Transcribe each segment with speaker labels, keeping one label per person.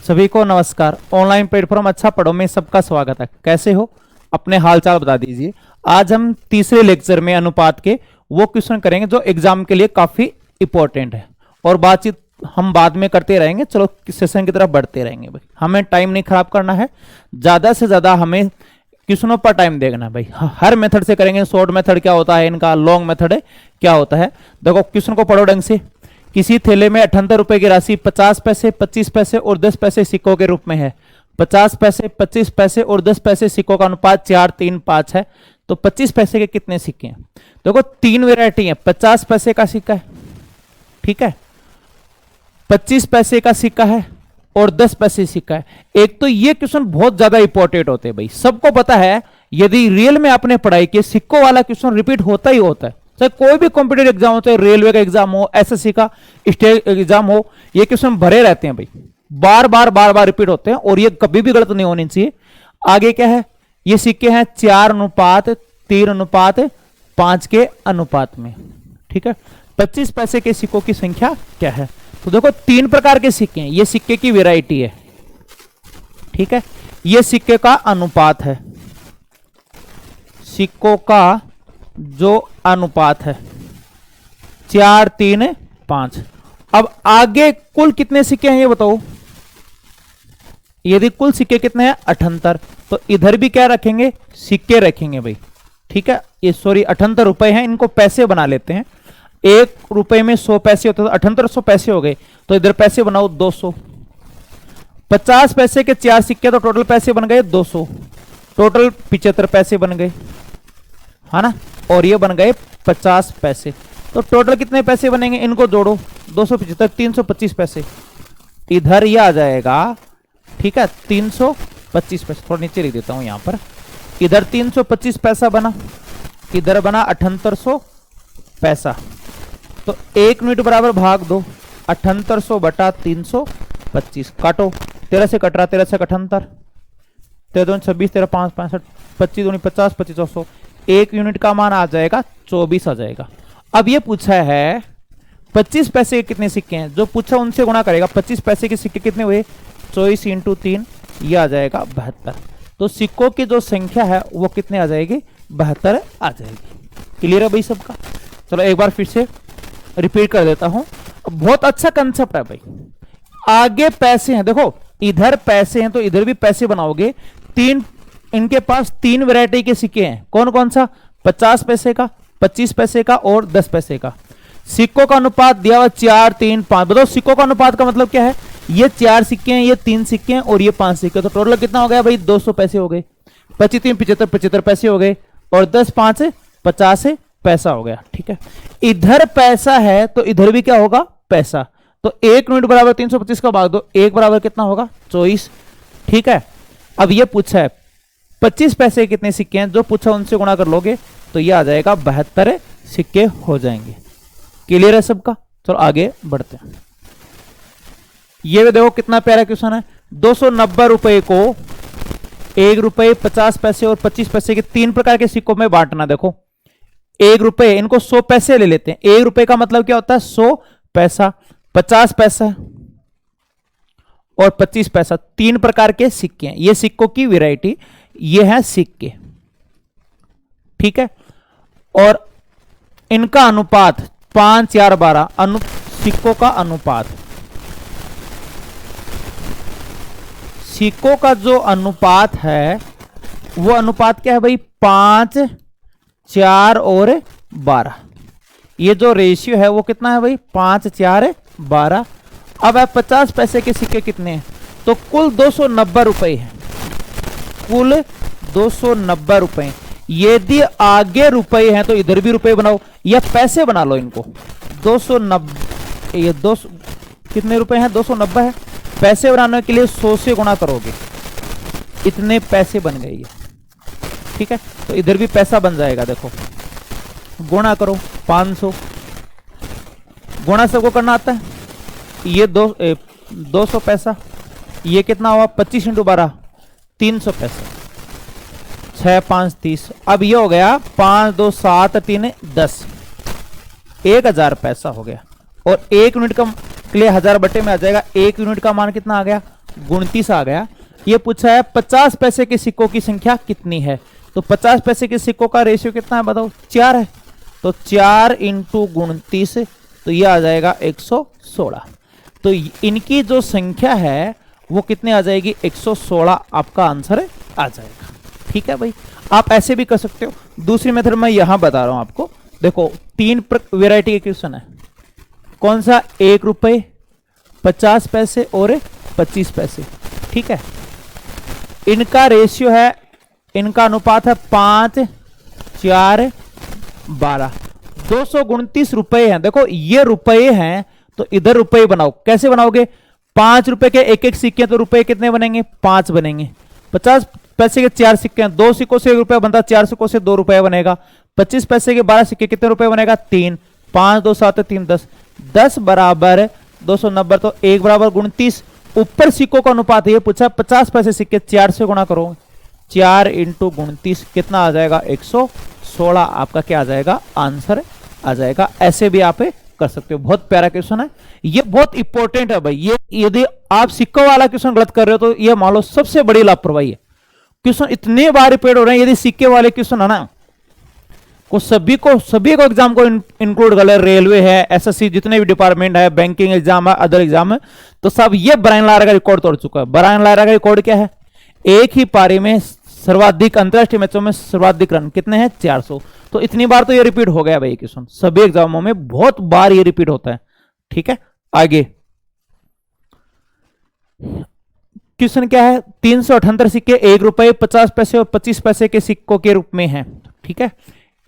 Speaker 1: सभी को नमस्कार। ऑनलाइन प्लेटफॉर्म अच्छा पढ़ो में सबका स्वागत है। कैसे हो, अपने हालचाल बता दीजिए। आज हम तीसरे लेक्चर में अनुपात के वो क्वेश्चन करेंगे जो एग्जाम के लिए काफी इंपॉर्टेंट है, और बातचीत हम बाद में करते रहेंगे। चलो सेशन की तरफ बढ़ते रहेंगे भाई, हमें टाइम नहीं खराब करना है, ज्यादा से ज्यादा हमें क्वेश्चनों पर टाइम देना है भाई। हर मेथड से करेंगे। शॉर्ट मेथड क्या होता है इनका, लॉन्ग मेथड क्या होता है। देखो क्वेश्चन को पढ़ो ढंग से। किसी थैले में 78 रुपए की राशि 50 पैसे, 25 पैसे और 10 पैसे सिक्कों के रूप में है। 50 पैसे, 25 पैसे और 10 पैसे सिक्कों का अनुपात 4, 3, 5 है। तो 25 पैसे के कितने सिक्के हैं? देखो तीन वेरायटी है। 50 पैसे का सिक्का है, ठीक है, 25 पैसे का सिक्का है और 10 पैसे सिक्का है। एक तो ये क्वेश्चन बहुत ज्यादा इंपॉर्टेंट होते हैं भाई, सबको पता है। यदि रियल में आपने पढ़ाई की, सिक्कों वाला क्वेश्चन रिपीट होता ही होता है। चाहे कोई भी कॉम्पिटेटिव एग्जाम हो, चाहे रेलवे का एग्जाम हो, एसएससी का स्टेट एग्जाम हो, ये क्वेश्चन भरे रहते हैं भाई, बार बार रिपीट होते हैं, और ये कभी भी गलत नहीं होनी चाहिए। आगे क्या है, ये सिक्के हैं 4:3:5 के अनुपात में, ठीक है। 25 पैसे के सिक्कों की संख्या क्या है? तो देखो तीन प्रकार के सिक्के हैं, ये सिक्के की वेराइटी है, ठीक है। ये सिक्के का अनुपात है, सिक्कों का जो अनुपात है 4, 3, 5। अब आगे कुल कितने सिक्के हैं ये बताओ। यदि कुल सिक्के कितने हैं 78, तो इधर भी क्या रखेंगे, सिक्के रखेंगे भाई, ठीक है। ये 78 रुपए हैं, इनको पैसे बना लेते हैं। 1 रुपए में 100 पैसे होते हैं, तो 7800 पैसे हो गए। तो इधर पैसे बनाओ 200। 50 पैसे के 4 सिक्के, तो टोटल पैसे बन गए 200। टोटल 75 पैसे बन गए, है ना। और ये बन गए 50 पैसे। तो टोटल कितने पैसे बनेंगे, इनको जोड़ो। 275, 325 पैसे। इधर ये आ जाएगा, ठीक है, 325 पैसे। थोड़ा नीचे लिख देता हूं यहां पर। इधर 325 पैसा बना, इधर बना 7800 पैसा। तो 1 यूनिट बराबर भाग दो 7800 बटा 325। काटो, 13 से कट रहा, 13 से 78, 13 दूनी 26, 13 5 65, 25 दूनी 50, 2500। 1 यूनिट का मान आ जाएगा 24 आ जाएगा। अब ये पूछा है 25 पैसे के कितने सिक्के हैं, जो पूछा उनसे गुणा करेगा। 25 पैसे के सिक्के कितने हुए, 24 × 3, ये आ जाएगा 72। तो सिक्कों की जो संख्या है वो कितने आ जाएगी, 72 आ जाएगी। क्लियर है भाई सबका? चलो एक बार फिर से रिपीट कर देता हूं। बहुत अच्छा कंसेप्ट है भाई। आगे पैसे हैं, देखो इधर पैसे हैं तो इधर भी पैसे बनाओगे। इनके पास 3 वैरायटी के सिक्के हैं। कौन कौन सा? 50 पैसे का, 25 पैसे का और 10 पैसे का। सिक्कों का अनुपात दिया हुआ 4, 3, 5। बताओ सिक्कों का अनुपात का मतलब क्या है? ये 4 सिक्के हैं, ये 3 सिक्के हैं और ये 5 सिक्के। तो टोटल कितना हो गया भाई, 200 पैसे हो गए। 25, 3, 75, 75 पैसे हो गए, और 10, 5, 50 पैसा हो गया, ठीक है। इधर पैसा है तो इधर भी क्या होगा, पैसा। तो 1 यूनिट बराबर 325 का भाग दो, 1 बराबर कितना होगा, 24, ठीक है। अब ये पूछा है 25 पैसे कितने सिक्के हैं, जो पूछा उनसे गुणा कर लोगे तो ये आ जाएगा 72 सिक्के हो जाएंगे। क्लियर है सबका? चलो आगे बढ़ते हैं। ये भी देखो कितना प्यारा क्वेश्चन है। 290 रुपए को 1 रुपए, 50 पैसे और 25 पैसे के 3 प्रकार के सिक्कों में बांटना। देखो 1 रुपए, इनको 100 पैसे ले लेते हैं। 1 रुपए का मतलब क्या होता है, 100 पैसा। 50 पैसा और 25 पैसा, 3 प्रकार के सिक्के हैं। ये सिक्कों की वैरायटी, ये है सिक्के, ठीक है। और इनका अनुपात 5, 4, 12। सिक्कों का अनुपात, सिक्कों का जो अनुपात है वो अनुपात क्या है भाई, 5, 4 और 12। ये जो रेशियो है वो कितना है भाई, 5, 4, 12। अब 50 पैसे के सिक्के कितने हैं, तो कुल 290 रुपए हैं। कुल 290 रुपए। यदि आगे रुपए हैं तो इधर भी रुपए बनाओ, या पैसे बना लो इनको। 290, ये 200 कितने रुपए हैं, 290 है। पैसे बनाने के लिए 100 से गुणा करोगे, इतने पैसे बन गए ये, ठीक है। तो इधर भी पैसा बन जाएगा। देखो गुणा करो 500, गुणा सबको करना आता है। ये 200 पैसा, ये कितना हुआ, 25 × 12, 300 पैसा। 6, 5, 30। अब ये हो गया 5, 2, 7, 3, 10। 1000 पैसा हो गया। और 1 यूनिट का के लिए 1000 बटे में आ जाएगा। 1 यूनिट का मान कितना आ गया, 29 आ गया। ये पूछा है 50 पैसे के सिक्कों की संख्या कितनी है, तो 50 पैसे के सिक्कों का रेशियो कितना है बताओ, 4 है, तो 4 इंटू 29, तो ये आ जाएगा 116। तो इनकी जो संख्या है वो कितने आ जाएगी, 116 आपका आंसर आ जाएगा। ठीक है भाई, आप ऐसे भी कर सकते हो। दूसरी मेथड मैं यहां बता रहा हूं आपको। देखो 3 वेराइटी के क्वेश्चन है, कौन सा, 1 रुपए, 50 पैसे और 25 पैसे। ठीक है, इनका रेशियो है, इनका अनुपात है 5, 4, 12। 229 रुपए हैं। देखो ये रुपए हैं तो इधर रुपए बनाओ। कैसे बनाओगे, 5 रुपए के एक एक सिक्के तो रुपए कितने बनेंगे, 5 बनेंगे। 50 पैसे के 4 सिक्के हैं, 2 सिक्कों से 1 रुपया बनता, 4 सिक्कों से 2 रुपया बनेगा। 25 पैसे के 12 सिक्के कितने रुपए बनेगा, 3, 5 2 7 3 10, 10 बराबर 290, तो 1 बराबर 29। ऊपर सिक्कों का अनुपात है, ये पूछा 50 पैसे सिक्के 4 से गुणा करो, 4 इंटू 29 कितना आ जाएगा, 116 आपका क्या आ जाएगा, आंसर आ जाएगा। ऐसे भी आप कर सकते हो। बहुत प्यारा क्वेश्चन है, ये बहुत इंपॉर्टेंट है भाई। ये यदि आप सिक्कों वाला क्वेश्चन गलत कर रहे हो तो ये मान लो सबसे बड़ी लापरवाही है। क्वेश्चन इतने बार रिपीट हो रहे हैं, यदि सिक्के वाले क्वेश्चन है ना, सभी को एग्जाम को इंक्लूड कर ले, रेलवे है, एसएससी, जितने भी डिपार्टमेंट है, बैंकिंग एग्जाम है, अदर एग्जाम है, तो सब ये ब्रायन लारा का रिकॉर्ड तोड़ चुका है। ब्रायन लारा का रिकॉर्ड क्या है, एक ही पारी में सर्वाधिक, अंतरराष्ट्रीय मैचों में सर्वाधिक रन कितने हैं, 400। तो इतनी बार तो ये रिपीट हो गया भाई क्वेश्चन, सभी एग्जामों में बहुत बार ये रिपीट होता है। ठीक है, आगे क्वेश्चन क्या है, 378 सिक्के 1 रुपए, 50 पैसे और 25 पैसे के सिक्कों के रूप में हैं। ठीक है,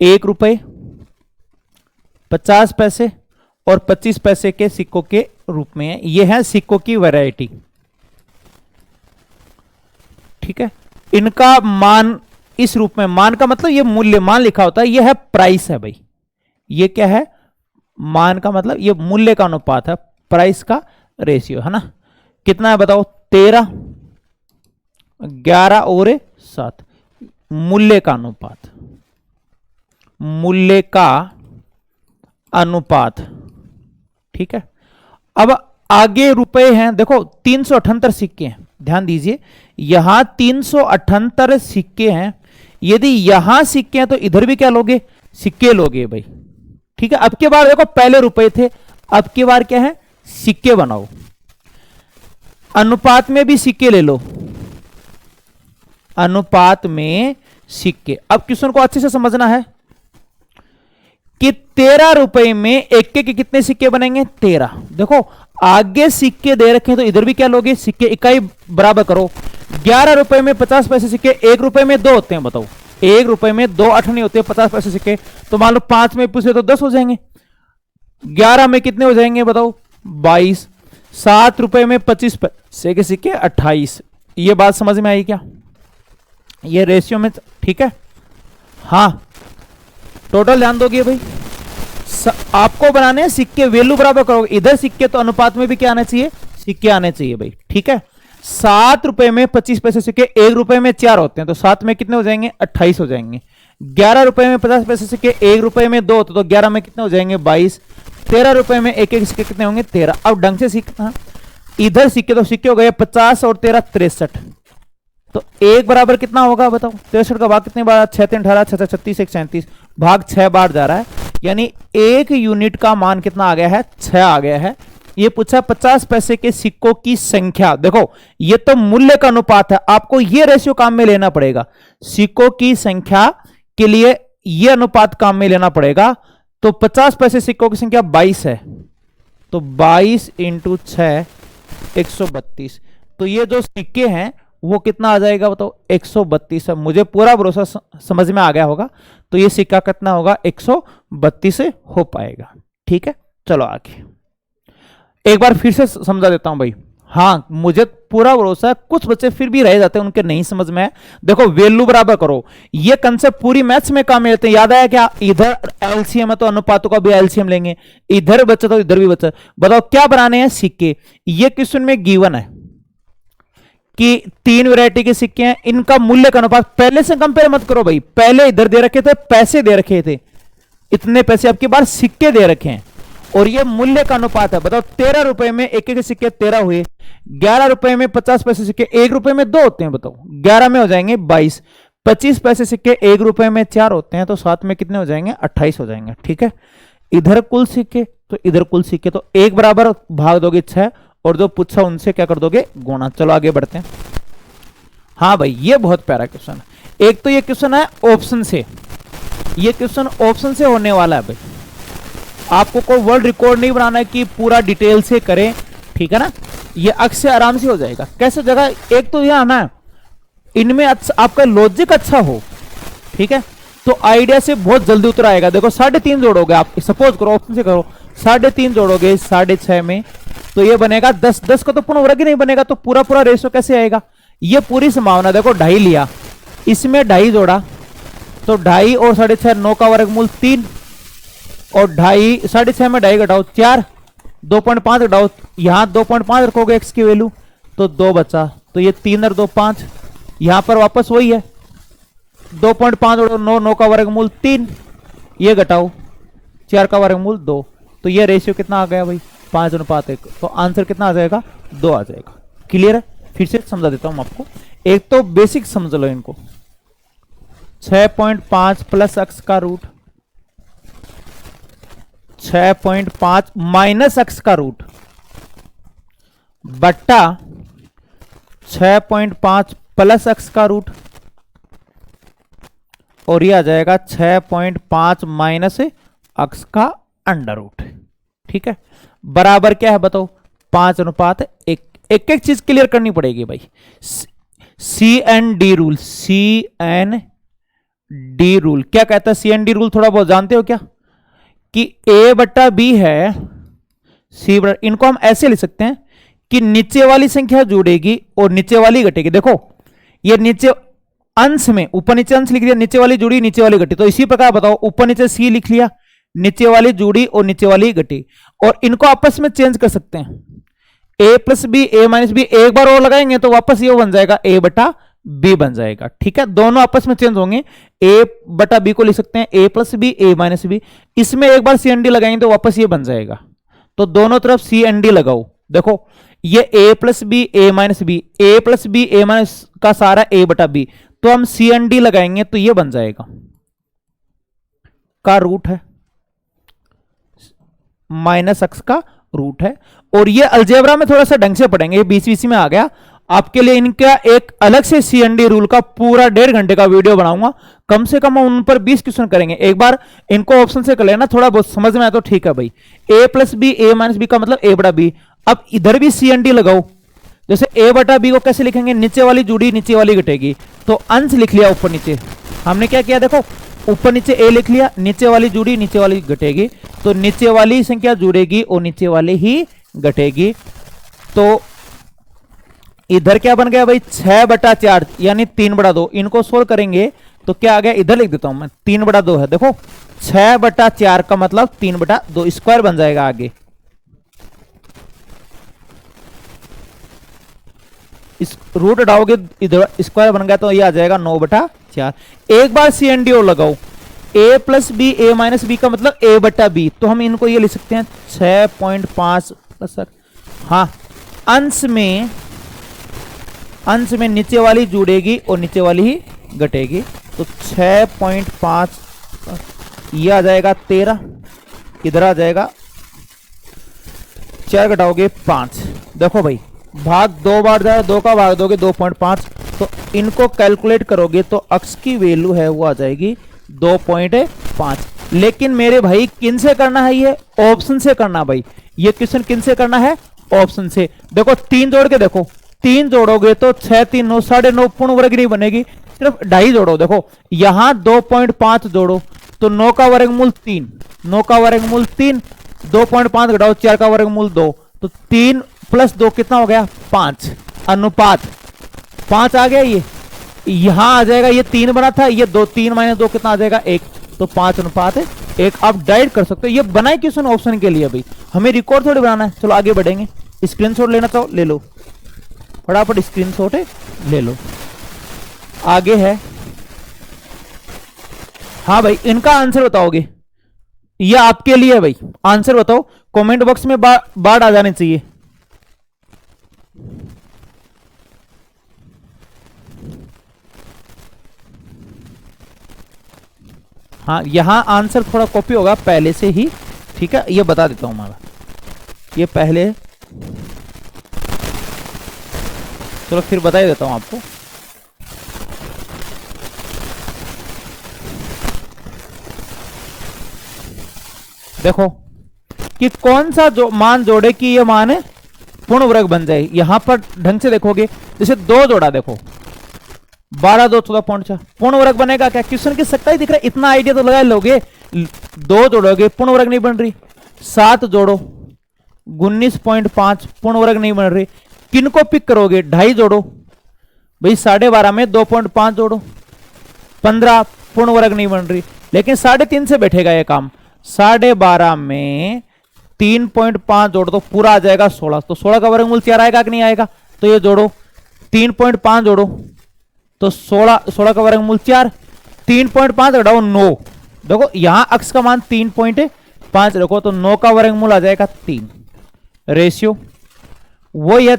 Speaker 1: 1 रुपए, 50 पैसे और 25 पैसे के सिक्कों के रूप में है। ये है सिक्कों की वैरायटी। ठीक है, इनका मान इस रूप में, मान का मतलब ये मूल्यमान लिखा होता है, ये है प्राइस है भाई। ये क्या है, मान का मतलब ये मूल्य का अनुपात है, प्राइस का रेशियो है ना। कितना है बताओ, 13, 11 और 7, मूल्य का अनुपात, मूल्य का अनुपात। ठीक है, अब आगे रुपए हैं। देखो 378 सिक्के हैं, ध्यान दीजिए, यहां 378 सिक्के हैं। यदि यहां सिक्के हैं तो इधर भी क्या लोगे, सिक्के लोगे भाई। ठीक है, अब की बार देखो पहले रुपए थे, अब की बार क्या है, सिक्के बनाओ। अनुपात में भी सिक्के ले लो, अनुपात में सिक्के। अब क्वेश्चन को अच्छे से समझना है कि 13 रुपए में एक के कितने सिक्के बनेंगे, 13। देखो आगे सिक्के दे रखे हैं तो इधर भी क्या लोगे, सिक्के, इकाई बराबर करो। 11 रुपए में 50 पैसे सिक्के, 1 रुपए में 2 होते हैं, बताओ 1 रुपए में 2 8 नहीं होते, 50 पैसे सिक्के, तो मान लो 5 में पूछे तो 10 हो जाएंगे। 11 में कितने हो जाएंगे बताओ, 22। 7 रुपए में 25 पैसे के सिक्के, 28। ये बात समझ में आई क्या, ये रेशियो में। ठीक है, हाँ टोटल ध्यान दोगे भाई, आपको बनाने हैं सिक्के, वैल्यू बराबर करोगे, इधर सिक्के तो अनुपात में भी क्या आना चाहिए, सिक्के आने चाहिए भाई। ठीक है, 7 रुपए में 25 पैसे सिक्के, 1 रुपए में 4 होते हैं, तो 7 में कितने हो जाएंगे, 28 हो जाएंगे। 11 रुपए में 50 पैसे सिक्के, 1 रुपए में 2 होते, तो 11 में कितने हो जाएंगे, 22। 13 रुपए में एक एक सिक्के कितने होंगे, 13। अब ढंग से सीखना, इधर सिक्के तो सिक्के हो गए 50 और 13 63, तो 1 बराबर कितना होगा बताओ, 63 का भाग कितने बार, 6 3 18, 6 36 1 37, भाग 6 बार जा रहा है, यानी 1 यूनिट का मान कितना आ गया है, 6 आ गया है। ये पूछा 50 पैसे के सिक्कों की संख्या। देखो ये तो मूल्य का अनुपात है, आपको ये रेशियो काम में लेना पड़ेगा। सिक्कों की संख्या के लिए ये अनुपात काम में लेना पड़ेगा। तो 50 पैसे सिक्कों की संख्या 22 है, तो 22 इंटू 6 132। तो ये जो सिक्के हैं वो कितना आ जाएगा बताओ, 132 है। मुझे पूरा भरोसा समझ में आ गया होगा, तो ये सिक्का कितना होगा, 132 से हो पाएगा। ठीक है, चलो आगे एक बार फिर से समझा देता हूं भाई। हाँ मुझे पूरा भरोसा है, कुछ बच्चे फिर भी रह जाते हैं, उनके नहीं समझ में है। देखो वैल्यू बराबर करो, ये कंसेप्ट पूरी मैथ्स में काम में लेते हैं। याद आया क्या, इधर एलसीएम है तो अनुपातों का भी एलसीएम लेंगे, इधर बचा तो इधर भी बचा। बताओ क्या बनाने हैं, सिक्के। ये क्वेश्चन में गिवन है कि 3 वैरायटी के सिक्के हैं, इनका मूल्य का अनुपात। पहले से कंपेयर मत करो भाई, पहले इधर दे रखे थे, पैसे दे रखे थे, इतने पैसे, अब की बार सिक्के दे रखे हैं और ये मूल्य का अनुपात है। बताओ 13 रुपए में एक एक सिक्के 13 हुए, 11 रुपए में 50 पैसे सिक्के 1 रुपए में 2 होते हैं, बताओ 11 में हो जाएंगे 22, 25 पैसे सिक्के 1 रुपए में 4 होते हैं, तो साथ में कितने हो जाएंगे 28 हो जाएंगे। ठीक है, इधर कुल सिक्के तो इधर कुल सिक्के, तो एक बराबर भाग दोगे 6 और जो पूछा उनसे क्या कर दोगे गुणा। चलो आगे बढ़ते हैं। हाँ भाई ये बहुत प्यारा क्वेश्चन है। एक तो ये क्वेश्चन है ऑप्शन से, ये क्वेश्चन ऑप्शन से होने वाला है भाई, आपको कोई वर्ल्ड रिकॉर्ड नहीं बनाना है कि पूरा डिटेल से करें, ठीक है ना, ये अक्स से आराम से हो जाएगा। कैसे जगह, एक तो यह आना है इनमें आपका लॉजिक अच्छा हो, ठीक है, तो आइडिया से बहुत जल्दी उतर आएगा। देखो 3.5 जोड़ोगे आप, सपोज करो ऑप्शन से करो 3.5 जोड़ोगे 6.5 में, तो ये बनेगा 10, 10 का तो पूर्ण वर्ग ही नहीं बनेगा, तो पूरा पूरा रेशो कैसे आएगा, ये पूरी संभावना। देखो 2.5 लिया, इसमें 2.5 जोड़ा, तो 2.5 और 6.5 9 का वर्गमूल 3, और 2.5 6.5 में 2.5 घटाओ 4, 2.5 घटाओ, यहां 2.5 रखोगे x की वैल्यू तो 2 बचा, तो ये 3 और 2 5, यहां पर वापस वही है 2.5 और 9, 9 का वर्गमूल 3, ये घटाओ 4 का वर्गमूल 2, तो ये रेशियो कितना आ गया भाई 5:1, तो आंसर कितना आ जाएगा 2 आ जाएगा। क्लियर है, फिर से समझा देता हूं आपको, एक तो बेसिक समझ लो इनको, 6.5 प्लस x का रूट, 6.5 माइनस x का रूट बट्टा 6.5 प्लस x का रूट, और ये आ जाएगा 6.5 माइनस x का अंडर रूट। ठीक है, बराबर क्या है बताओ 5:1। एक एक चीज क्लियर करनी पड़ेगी भाई। CND रूल, CND रूल क्या कहता है, CND रूल थोड़ा बहुत जानते हो क्या, कि A बट्टा B है C बटा, इनको हम ऐसे लिख सकते हैं कि नीचे वाली संख्या जुड़ेगी और नीचे वाली घटेगी। देखो ये नीचे अंश में ऊपर नीचे अंश लिख दिया, नीचे वाली जुड़ी नीचे वाली घटी, तो इसी प्रकार बताओ ऊपर नीचे C लिख लिया, नीचे वाली जुड़ी और नीचे वाली घटी, और इनको आपस में चेंज कर सकते हैं, A plus B A minus B, एक बार और लगाएंगे तो वापस ये बन जाएगा A बटा B बन जाएगा। ठीक है, दोनों आपस में चेंज होंगे, A बटा B को लिख सकते हैं A plus B A minus B, इसमें एक बार CND लगाएंगे तो वापस ये बन जाएगा, तो दोनों तरफ CND लगाओ। देखो ये A plus B A minus B, A plus B A minus का सारा A बटा B, तो हम CND लगाएंगे तो ये बन जाएगा का रूट है माइनस x का रूट है। और ये अलजेब्रा में थोड़ा सा ढंग से पढ़ेंगे, ये बीच बीच में आ गया आपके लिए, इनका एक अलग से CND रूल का पूरा 1.5 घंटे का वीडियो बनाऊंगा, कम से कम उन पर 20 क्वेश्चन करेंगे। एक बार इनको ऑप्शन से कर लेना, थोड़ा बहुत समझ में आया तो ठीक है भाई। A plus B A minus B का मतलब A बटा B, अब इधर भी CND लगाओ, जैसे A बटा B को कैसे लिखेंगे, नीचे वाली जुड़ी नीचे वाली घटेगी, तो अंश लिख लिया ऊपर नीचे, हमने क्या किया देखो ऊपर नीचे A लिख लिया, नीचे वाली जुड़ी नीचे वाली घटेगी, तो नीचे वाली संख्या जुड़ेगी और नीचे वाली ही घटेगी, तो इधर क्या बन गया भाई 6/4 यानी 3/2। इनको सोल्व करेंगे तो क्या आ गया, इधर लिख देता हूं मैं 3/2 है, देखो 6/4 का मतलब 3/2 स्क्वायर बन जाएगा। आगे इस रूट हटाओगे इधर स्क्वायर बन गया, तो ये आ जाएगा 9/4। एक बार CND और लगाओ, A plus B A minus B का मतलब A बटा B, तो हम इनको ये लिख सकते हैं 6.5 प्लस, हाँ अंश में नीचे वाली जुड़ेगी और नीचे वाली ही घटेगी, तो 6.5 ये आ जाएगा 13, इधर आ जाएगा 4 घटाओगे 5। देखो भाई भाग 2 बार जाएगा, 2 का भाग दोगे 2.5, तो इनको कैलकुलेट करोगे तो x की वैल्यू है वो आ जाएगी 2.5। लेकिन मेरे भाई किन से करना है, ये ऑप्शन से करना भाई, ये क्वेश्चन किन से करना है, ऑप्शन से। देखो 3 जोड़ के देखो, 3 जोड़ोगे तो 6 3 9 9.5 पूर्ण वर्ग नहीं बनेगी, सिर्फ 2.5 जोड़ो। देखो यहां 2.5 जोड़ो तो 9 का वर्गमूल 3, 9 का वर्गमूल 3, 2.5 घटाओ 4 का वर्गमूल 2, तो 3 प्लस 2 कितना हो गया 5, अनुपात 5 आ गया, ये यहां आ जाएगा, ये 3 बना था, ये 2, 3 माइनस 2 कितना आ जाएगा 1, तो 5:1। आप डायरेक्ट कर सकते हो, ये बनाए क्वेश्चन ऑप्शन के लिए भाई, हमें रिकॉर्ड थोड़ी बनाना है। चलो आगे बढ़ेंगे, स्क्रीनशॉट लेना चाहो ले लो, फटाफट स्क्रीनशॉट ले लो। आगे है, हाँ भाई इनका आंसर बताओगे, ये आपके लिए है भाई, आंसर बताओ, कमेंट बॉक्स में बाढ़ आ जानी चाहिए। हाँ, यहां आंसर थोड़ा कॉपी होगा पहले से ही, ठीक है, ये बता देता हूं मैं, ये पहले, चलो फिर बता ही देता हूं आपको। देखो कि कौन सा जो मान जोड़े कि ये मान पूर्ण वर्ग बन जाए। यहां पर ढंग से देखोगे, जैसे 2 जोड़ा, देखो 12 2 14.4 पूर्ण वर्ग बनेगा क्या? क्वेश्चन की सख्ताई दिख रहा है, इतना आइडिया तो लगा लोगे। 2 जोड़ोगे पूर्ण वर्ग नहीं बन रही, 7 जोड़ो 19.5 पूर्ण वर्ग नहीं बन रही। किनको पिक करोगे? 2.5 जोड़ो भाई, 12.5 में 2.5 जोड़ो, 15 पूर्ण वर्ग नहीं बन रही। लेकिन 3.5 से बैठेगा ये काम। 12.5 में 3.5 जोड़ो तो पूरा आ जाएगा 16। तो 16 का वर्गमूल 4 आएगा कि नहीं आएगा? तो ये जोड़ो, 3.5 जोड़ो तो 16 का वर्गमूल 4, 3.5 घटाओ 9। देखो यहां अक्स का मान 3.5 रखो तो 9 का वर्गमूल आ जाएगा 3। रेशियो वो ये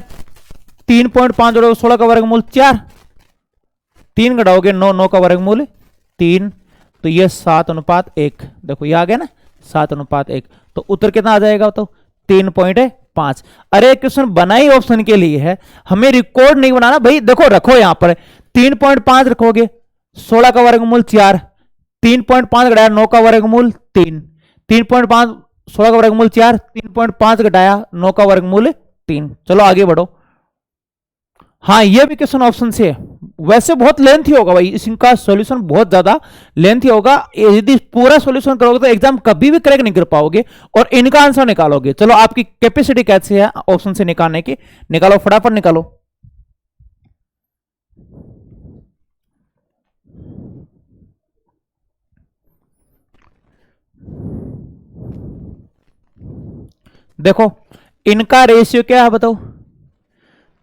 Speaker 1: 3.5 जोड़ोगे 16 का वर्गमूल 4, 3 घटाओगे 9, 9 का वर्गमूल 3, तो ये 7:1। देखो ये आ गया ना 7:1। तो उत्तर कितना आ जाएगा? तो 3.5। अरे क्वेश्चन बना ही ऑप्शन के लिए है, हमें रिकॉर्ड नहीं बनाना भाई। देखो रखो यहां पर 3.5 रखोगे, 16 का वर्गमूल 4, 3.5 घटाया 9 का वर्गमूल 3, 3.5 16 का वर्गमूल 4, 3.5 घटाया 9 का वर्गमूल 3। चलो आगे बढ़ो। हाँ ये भी क्वेश्चन ऑप्शन से है, वैसे बहुत लेंथी होगा भाई, इसका सॉल्यूशन बहुत ज्यादा लेंथी होगा। यदि पूरा सॉल्यूशन करोगे तो एग्जाम कभी भी क्रैक नहीं कर पाओगे और इनका आंसर निकालोगे। चलो आपकी कैपेसिटी कैसे है ऑप्शन से निकालने की, निकालो फटाफट निकालो। देखो इनका रेशियो क्या है बताओ?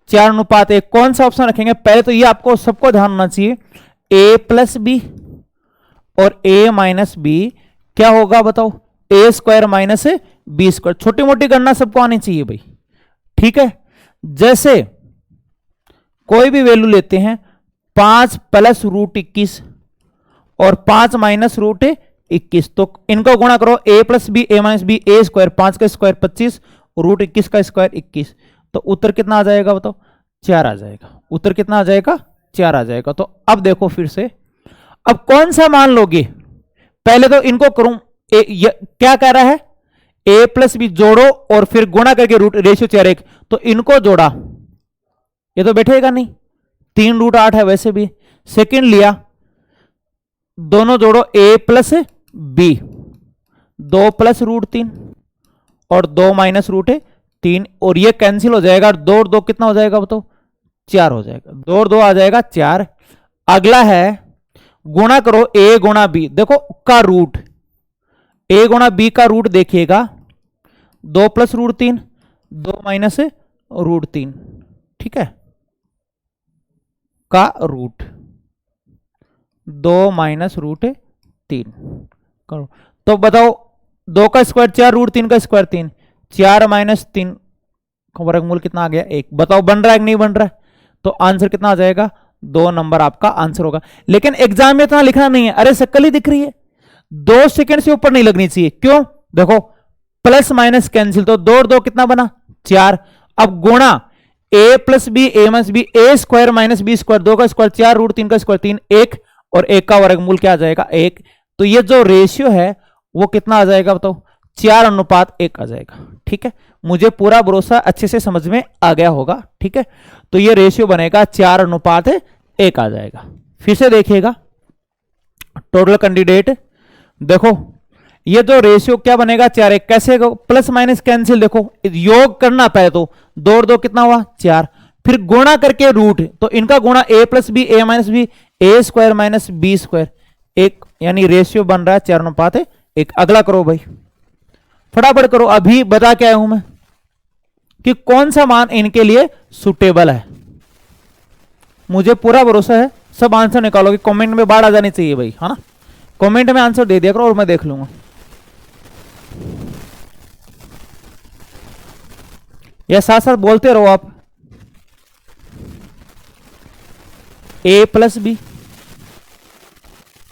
Speaker 1: 4:1। कौन सा ऑप्शन रखेंगे? पहले तो ये आपको सबको ध्यान होना चाहिए, a प्लस बी और a माइनस बी क्या होगा बताओ? a square minus B square. छोटी मोटी गणना सबको आनी चाहिए भाई, ठीक है। जैसे कोई भी वैल्यू लेते हैं, 5 प्लस रूट 21 और 5 माइनस रूट 21, तो इनको गुणा करो, a plus B a minus B, a square 5 का स्क्वायर 25 और रूट 21 का स्क्वायर 21। तो उत्तर कितना आ जाएगा बताओ? 4 आ जाएगा। उत्तर कितना आ जाएगा? 4 आ जाएगा। तो अब देखो फिर से, अब कौन सा मान लोगे? पहले तो इनको करूं, क्या कह रहा है? a प्लस बी जोड़ो और फिर गुणा करके रूट, रेशियो 4:1, तो इनको जोड़ा, ये तो बैठेगा नहीं, 3√8 है वैसे भी। सेकंड लिया, दोनों जोड़ो, a plus B, 2 plus root 3 और 2 माइनस रूट 3, और ये कैंसिल हो जाएगा, 2 और 2 कितना हो जाएगा बताओ? 4 हो जाएगा। 2 और 2 आ जाएगा 4। अगला है गुणा करो a गुणा बी, देखो का रूट, a गुणा बी का रूट देखिएगा, 2 प्लस रूट 3, 2 माइनस रूट 3, ठीक है, का रूट 2 माइनस रूट 3 करो। तो बताओ 2 का स्क्वायर 4, रूट 3 का स्क्वायर 3, 4 माइनस 3 का वर्गमूल कितना आ गया? 1। बताओ बन रहा है कि नहीं बन रहा है? तो आंसर कितना आ जाएगा? 2 नंबर आपका आंसर होगा। लेकिन एग्जाम में इतना लिखना नहीं है। अरे शक्ल ही दिख रही है, 2 सेकंड से ऊपर नहीं लगनी चाहिए। क्यों? देखो प्लस माइनस कैंसिल, तो 2 और 2 कितना बना? 4। अब गुणा a plus B a minus B, a square minus B square, 2 का स्क्वायर 4, रूट 3 का स्क्वायर 3, 1 और 1 का वर्गमूल क्या आ जाएगा? 1। तो ये जो रेशियो है वो कितना आ जाएगा बताओ? 4:1 आ जाएगा, ठीक है। मुझे पूरा भरोसा अच्छे से समझ में आ गया होगा, ठीक है। तो ये रेशियो बनेगा 4:1 आ जाएगा। फिर से देखिएगा टोटल कैंडिडेट, देखो ये जो रेशियो क्या बनेगा? 4:1। कैसे? प्लस माइनस कैंसिल, देखो योग करना पहले तो, 2 और 2 कितना हुआ? 4, फिर गुणा करके रूट, तो इनका गुणा a plus B a minus B, a square minus B square 1, यानी रेशियो बन रहा है 4:1। अगला करो भाई, फटाफट करो। अभी बता के आया हूं मैं कि कौन सा मान इनके लिए सुटेबल है। मुझे पूरा भरोसा है सब आंसर निकालोगे। कमेंट में बाढ़ आ जानी चाहिए भाई, है ना। कमेंट में आंसर दे दिया करो और मैं देख लूंगा। या साथ साथ बोलते रहो आप। ए प्लस बी,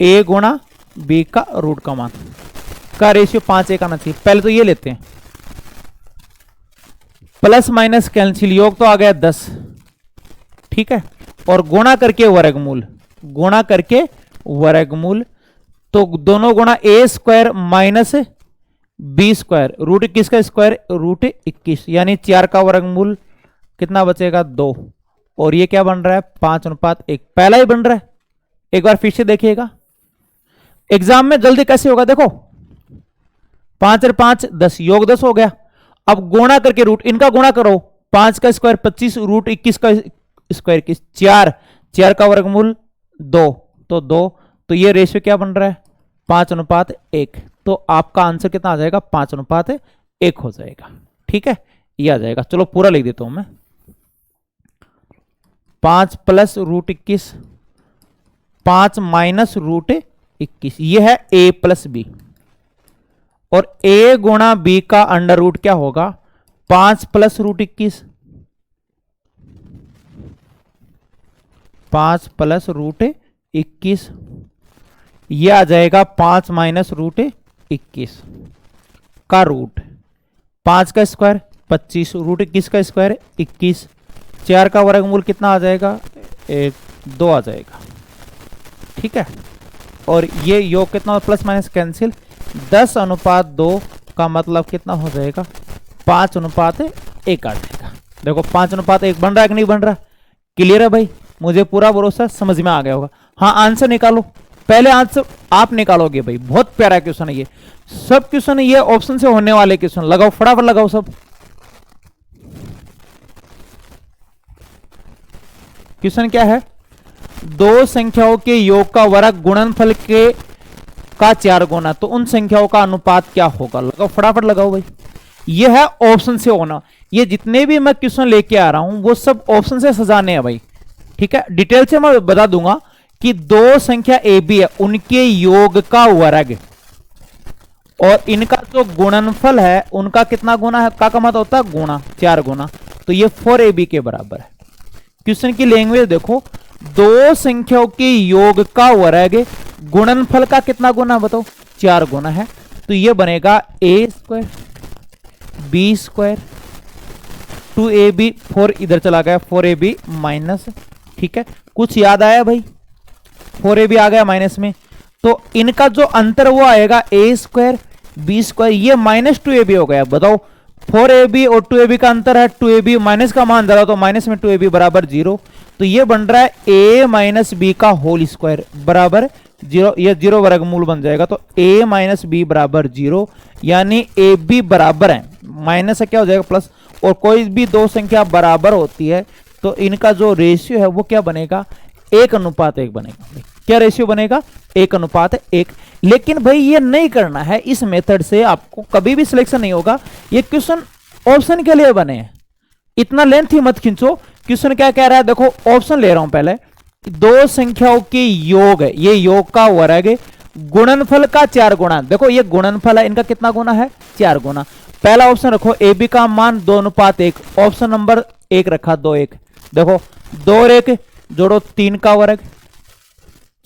Speaker 1: ए गुणा बी का रूट का मान का रेशियो 5:1 आना चाहिए। पहले तो ये लेते हैं, प्लस माइनस कैंसिल, योग तो आ गया 10, ठीक है, और गुणा करके वर्गमूल, गुणा करके वर्गमूल, तो दोनों गुणा A square minus B square, root 21 का स्क्वायर रूट 21, यानी 4 का वर्गमूल कितना बचेगा 2, और ये क्या बन रहा है 5:1, पहला ही बन रहा है। एक बार फिर से देखिएगा, एग्जाम में जल्दी कैसे होगा, देखो 5 और 5 10, योग 10 हो गया। अब गुणा करके रूट, इनका गुणा करो, 5 का स्क्वायर 25, रूट 21 का स्क्वायर 21, 4 का वर्गमूल 2, तो 2, तो ये रेशियो क्या बन रहा है 5:1, तो आपका आंसर कितना आ जाएगा 5:1 हो जाएगा, ठीक है, ये आ जाएगा। चलो पूरा लिख देता हूं मैं, 5 प्लस रूट 21, 5 माइनस रूट 21, ये है ए प्लस बी, और ए गुणा बी का अंडर रूट क्या होगा 5 प्लस रूट 21, 5 प्लस रूट 21, ये आ जाएगा 5 माइनस रूट 21 का रूट, 5 का स्क्वायर 25, रूट 21 का स्क्वायर 21, 4 का वर्गमूल कितना आ जाएगा 2 आ जाएगा, ठीक है, और ये योग कितना प्लस माइनस कैंसिल, 10:2 का मतलब कितना हो जाएगा 5:1 आ जाएगा। देखो 5:1 बन रहा है कि नहीं बन रहा, क्लियर है भाई, मुझे पूरा भरोसा, समझ में आ गया होगा। हाँ आंसर निकालो, पहले आंसर आप निकालोगे भाई, बहुत प्यारा क्वेश्चन है ये, सब क्वेश्चन ये ऑप्शन से होने वाले क्वेश्चन, लगाओ फटाफट लगाओ सब। क्वेश्चन क्या है, दो संख्याओं के योग का वर्ग गुणनफल के का 4 गुना, तो उन संख्याओं का अनुपात क्या होगा, लगाओ फटाफट लगाओ भाई, ये है ऑप्शन से होना। ये जितने भी मैं क्वेश्चन लेके आ रहा हूं वो सब ऑप्शन से सजाने हैं भाई, ठीक है, डिटेल से मैं बता दूंगा कि दो संख्या ए बी है, उनके योग का वर्ग और इनका जो गुणनफल है उनका कितना गुना है, का मत होता है गुणा, 4 गुना, तो ये 4ab के बराबर है। क्वेश्चन की लैंग्वेज देखो, दो संख्याओं के योग का वर्ग गुणनफल का कितना गुना बताओ 4 गुना है, तो ये बनेगा ए स्क्वायर बी स्क्वायर 2ab, 4 इधर चला गया 4ab माइनस, ठीक है, कुछ याद आया भाई, 4ab आ गया माइनस में, तो इनका जो अंतर वो आएगा ए स्क्वायर बी स्क्वायर, ये माइनस 2ab हो गया। बताओ 4ab और 2ab का अंतर है 2ab, माइनस का मान डाला तो माइनस में 2ab बराबर 0, तो ये बन रहा है a माइनस बी का होल स्क्वायर बराबर 0, ये 0 वर्गमूल बन जाएगा, तो a माइनस बी बराबर 0, यानी ए बी बराबर है, माइनस से क्या हो जाएगा प्लस, और कोई भी दो संख्या बराबर होती है तो इनका जो रेशियो है वो क्या बनेगा 1:1 बनेगा। क्या रेशियो बनेगा 1:1। लेकिन भाई ये नहीं करना है, इस मेथड से आपको कभी भी सिलेक्शन नहीं होगा, ये क्वेश्चन ऑप्शन के लिए बने हैं, इतना लेंथ ही मत खींचो। क्वेश्चन क्या कह रहा है, देखो ऑप्शन ले रहा हूं पहले, दो संख्याओं के योग है, ये योग का वर्ग गुणनफल का 4 गुना, देखो ये गुणनफल है, इनका कितना गुना है 4 गुना। पहला ऑप्शन रखो ए बी का मान 2:1, ऑप्शन नंबर 1 रखा 2:1, देखो 2 और 1 जोड़ो 3 का वर्ग,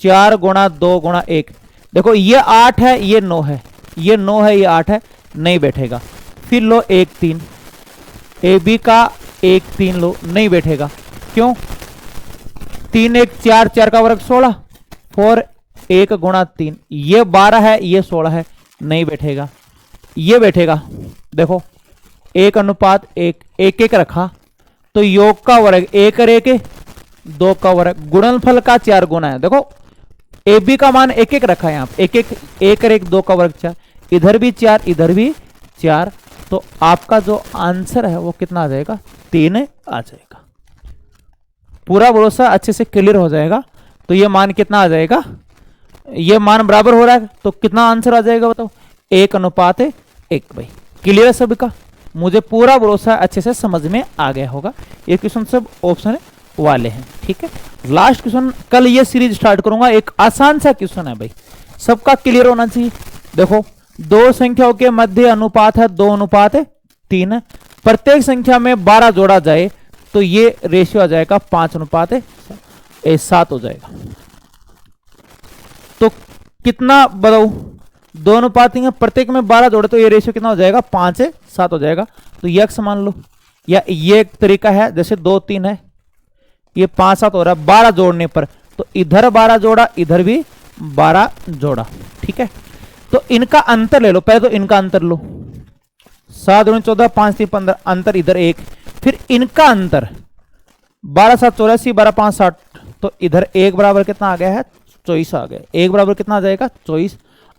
Speaker 1: 4 गुणा 2 गुणा 1, देखो ये 8 है ये 9 है, ये 9 है ये 8 है, नहीं बैठेगा। फिर लो 1 3, ए बी का 1 3 लो, नहीं बैठेगा, क्यों 3 1 4, 4 का वर्ग 16, 4 1 गुणा 3, ये 12 है ये 16 है, नहीं बैठेगा। ये बैठेगा, देखो 1:1, 1 1 रखा तो योग का वर्ग 1 और 1 2 का वर्ग, गुणनफल का 4 गुना है, देखो ए बी का मान 1 1 रखा है यहाँ पे, 1 1 1 और 1 2 का वर्ग 4, इधर भी 4 इधर भी 4, तो आपका जो आंसर है वो कितना आ जाएगा 3 आ जाएगा। पूरा भरोसा अच्छे से क्लियर हो जाएगा, तो ये मान कितना आ जाएगा, ये मान बराबर हो रहा है तो कितना आंसर आ जाएगा बताओ 1:1 भाई। क्लियर है सभी का, मुझे पूरा भरोसा अच्छे से समझ में आ गया होगा। ये क्वेश्चन सब ऑप्शन वाले हैं, ठीक है। लास्ट क्वेश्चन, कल ये सीरीज स्टार्ट करूंगा, एक आसान सा क्वेश्चन है भाई, सबका क्लियर होना चाहिए। देखो दो संख्याओं के मध्य अनुपात है 2:3, प्रत्येक संख्या में 12 जोड़ा जाए तो ये रेशियो आ जाएगा 5:7, ये 7 हो जाएगा। तो कितना बताओ, दो अनुपात हैं, प्रत्येक में 12 जोड़े तो ये रेशियो कितना हो जाएगा, 5:7 हो जाएगा। तो ये x मान लो, या ये एक तरीका है, जैसे 2 3 है, ये 5-7 हो रहा है 12 जोड़ने पर, तो इधर 12 जोड़ा, इधर भी 12 जोड़ा, ठीक है। तो इनका अंतर ले लो, पहले तो इनका अंतर लो, 7 दूनी 14, 5 3 15, अंतर इधर 1, फिर इनका अंतर 12 7 84, 12 5 60, तो इधर 1 बराबर कितना आ गया है, 24 आ गया। 1 बराबर कितना आ जाएगा, 24।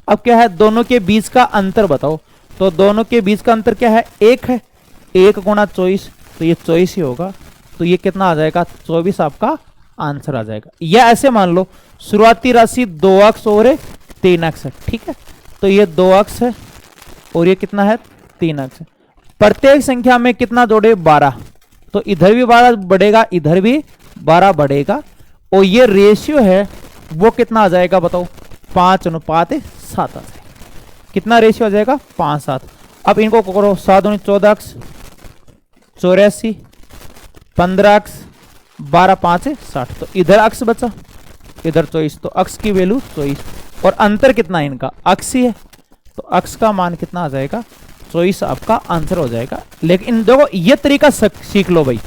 Speaker 1: अब क्या है, दोनों के बीच का अंतर बताओ, तो दोनों के बीच का अंतर क्या है, 1 है, 1 गुणा 24, तो ये 24 ही होगा। तो ये कितना आ जाएगा, 24 आपका आंसर आ जाएगा। या ऐसे मान लो शुरुआती राशि 2x और 3x है, ठीक है। तो ये 2x है और ये कितना है, 3x है। प्रत्येक संख्या में कितना जोड़े, 12, तो इधर भी 12 बढ़ेगा, इधर भी 12 बढ़ेगा, और ये रेशियो है वो कितना आ जाएगा बताओ, 5:7 आ जाएगा। कितना रेशियो आ जाएगा, 5:7। अब इनको करो, 7 दूनी 14x, 84, 15x, 12 5 60, तो इधर अक्स बचा, इधर 24, तो अक्स की वैल्यू 24, और अंतर कितना है इनका, अक्स ही है, तो अक्स का मान कितना आ जाएगा, 24 आपका आंसर हो जाएगा। लेकिन देखो ये तरीका सीख लो भाई,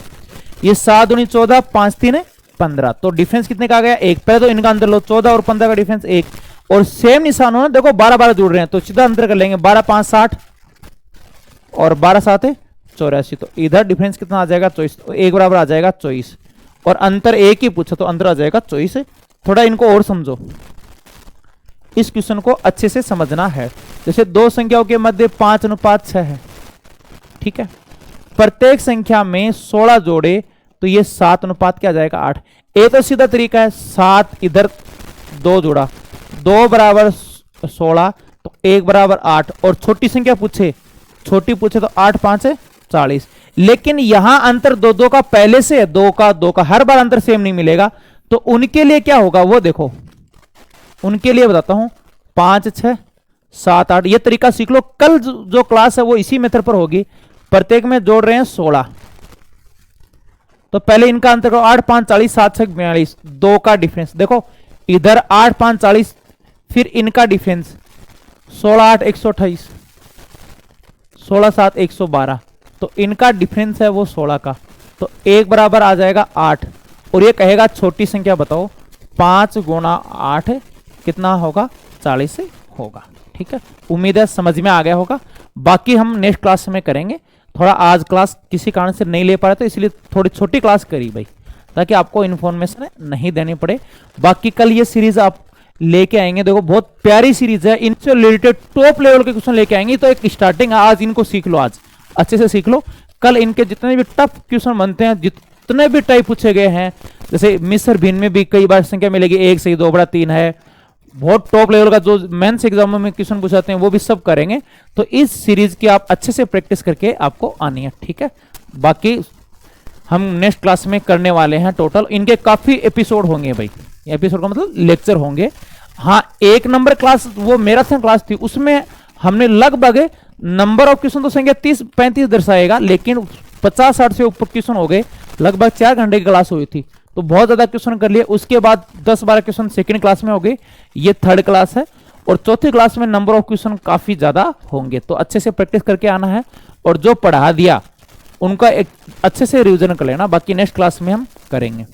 Speaker 1: ये 7 दूनी 14, 5 3 15, तो डिफरेंस कितने का आ गया, 1। पहले तो इनका अंतर लो, 14 और 15 का डिफरेंस 1, और सेम निशान हो ना, देखो 12 12 जुड़ रहे हैं, तो सीधा अंतर कर लेंगे, 12 5 60 और 12 7 84, तो इधर डिफरेंस कितना आ जाएगा, 24, तो 1 बराबर आ जाएगा 24, और अंतर 1 ही पूछा तो अंतर आ जाएगा 24। थोड़ा इनको और समझो, इस क्वेश्चन को अच्छे से समझना है। जैसे दो संख्याओं के मध्य 5:6 है, ठीक है, प्रत्येक संख्या में 16 जोड़े, तो ये 7 क्या जाएगा, 8। ये तो सीधा तरीका है, 7 इधर 2 जोड़ा, 2 बराबर 16, तो 1 बराबर 8, और छोटी संख्या पूछे, छोटी पूछे तो 8 5 40। लेकिन यहां अंतर 2 2 का पहले से है, 2 का 2 का, हर बार अंतर सेम नहीं मिलेगा, तो उनके लिए क्या होगा वो देखो, उनके लिए बताता हूं, 5 6 7 8, ये तरीका सीख लो। कल जो क्लास है वो इसी मेथड पर होगी। प्रत्येक में जोड़ रहे हैं 16, तो पहले इनका अंतर करो, 8 5 40, 7 6 42, 2 का डिफरेंस देखो, इधर 8 5 40, फिर इनका डिफरेंस 16 8 128, 16 7 112, तो इनका डिफरेंस है वो 16 का, तो 1 बराबर आ जाएगा 8, और ये कहेगा छोटी संख्या बताओ, 5 गुणा 8 कितना होगा, 40 से होगा, ठीक है। उम्मीद है समझ में आ गया होगा। बाकी हम नेक्स्ट क्लास में करेंगे। थोड़ा आज क्लास किसी कारण से नहीं ले पा रहे, तो इसलिए थोड़ी छोटी क्लास करी भाई, ताकि आपको इन्फॉर्मेशन नहीं देनी पड़े। बाकी कल ये सीरीज आप लेके आएंगे, देखो बहुत प्यारी सीरीज है, इनसे रिलेटेड टॉप लेवल के क्वेश्चन लेके आएंगे। तो एक स्टार्टिंग है, आज इनको सीख लो, आज अच्छे से सीख लो। कल इनके जितने भी टफ क्वेश्चन बनते हैं, जितने भी टाइप पूछे गए हैं, जैसे मिस्र भिन्न में भी कई बार संख्या मिलेगी, 1 से 2 बड़ा 3 है, बहुत टॉप लेवल का जो मेंस एग्जाम में क्वेश्चन पूछाते हैं वो भी सब करेंगे। तो इस सीरीज की आप अच्छे से प्रैक्टिस करके आपको आनी है, ठीक है। बाकी हम नेक्स्ट क्लास में करने वाले हैं, टोटल इनके काफी एपिसोड होंगे भाई, एपिसोड का मतलब लेक्चर होंगे। हाँ, 1 नंबर क्लास वो मैराथन क्लास थी, उसमें हमने लगभग नंबर ऑफ क्वेश्चन तो संख्या 30 35 दर्शाएगा, लेकिन 50-60 से ऊपर क्वेश्चन हो गए, लगभग 4 घंटे की क्लास हुई थी, तो बहुत ज्यादा क्वेश्चन कर लिए। उसके बाद 10-12 क्वेश्चन सेकंड क्लास में हो गए, ये थर्ड क्लास है, और चौथी क्लास में नंबर ऑफ क्वेश्चन काफी ज्यादा होंगे। तो अच्छे से प्रैक्टिस करके आना है, और जो पढ़ा दिया उनका एक अच्छे से रिवीजन कर लेना, बाकी नेक्स्ट क्लास में हम करेंगे।